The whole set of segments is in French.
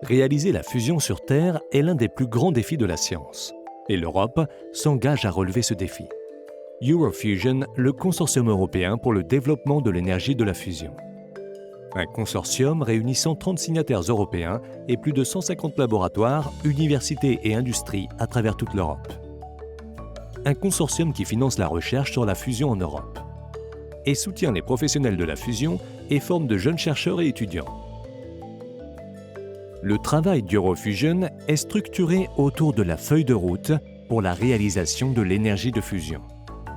Réaliser la fusion sur Terre est l'un des plus grands défis de la science, et l'Europe s'engage à relever ce défi. Eurofusion, le consortium européen pour le développement de l'énergie de la fusion. Un consortium réunissant 30 signataires européens et plus de 150 laboratoires, universités et industries à travers toute l'Europe. Un consortium qui finance la recherche sur la fusion en Europe et soutient les professionnels de la fusion et forme de jeunes chercheurs et étudiants. Le travail d'Eurofusion est structuré autour de la feuille de route pour la réalisation de l'énergie de fusion,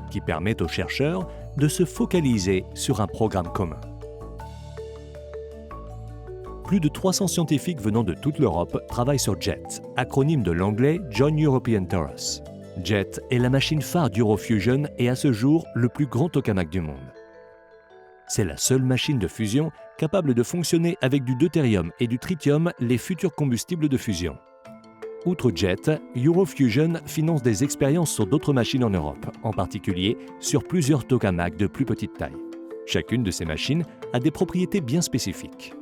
qui permet aux chercheurs de se focaliser sur un programme commun. Plus de 300 scientifiques venant de toute l'Europe travaillent sur JET, acronyme de l'anglais Joint European Torus. JET est la machine phare d'Eurofusion et à ce jour le plus grand tokamak du monde. C'est la seule machine de fusion capable de fonctionner avec du deutérium et du tritium, les futurs combustibles de fusion. Outre JET, Eurofusion finance des expériences sur d'autres machines en Europe, en particulier sur plusieurs tokamaks de plus petite taille. Chacune de ces machines a des propriétés bien spécifiques.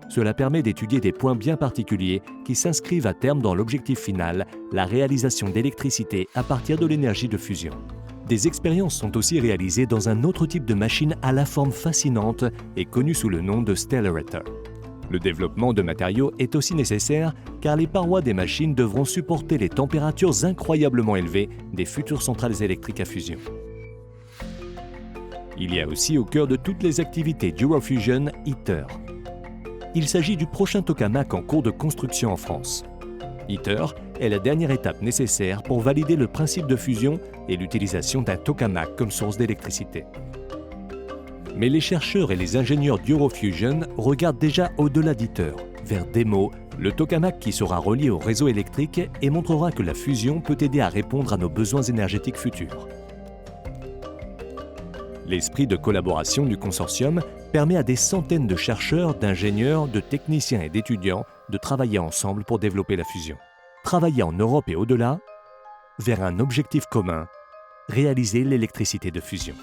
Cela permet d'étudier des points bien particuliers qui s'inscrivent à terme dans l'objectif final, la réalisation d'électricité à partir de l'énergie de fusion. Des expériences sont aussi réalisées dans un autre type de machine à la forme fascinante et connue sous le nom de Stellarator. Le développement de matériaux est aussi nécessaire car les parois des machines devront supporter les températures incroyablement élevées des futures centrales électriques à fusion. Il y a aussi au cœur de toutes les activités d'Eurofusion ITER. Il s'agit du prochain tokamak en cours de construction en France. ITER est la dernière étape nécessaire pour valider le principe de fusion et l'utilisation d'un tokamak comme source d'électricité. Mais les chercheurs et les ingénieurs d'Eurofusion regardent déjà au-delà d'ITER, vers DEMO, le tokamak qui sera relié au réseau électrique et montrera que la fusion peut aider à répondre à nos besoins énergétiques futurs. L'esprit de collaboration du consortium permet à des centaines de chercheurs, d'ingénieurs, de techniciens et d'étudiants de travailler ensemble pour développer la fusion. Travailler en Europe et au-delà, vers un objectif commun, réaliser l'électricité de fusion.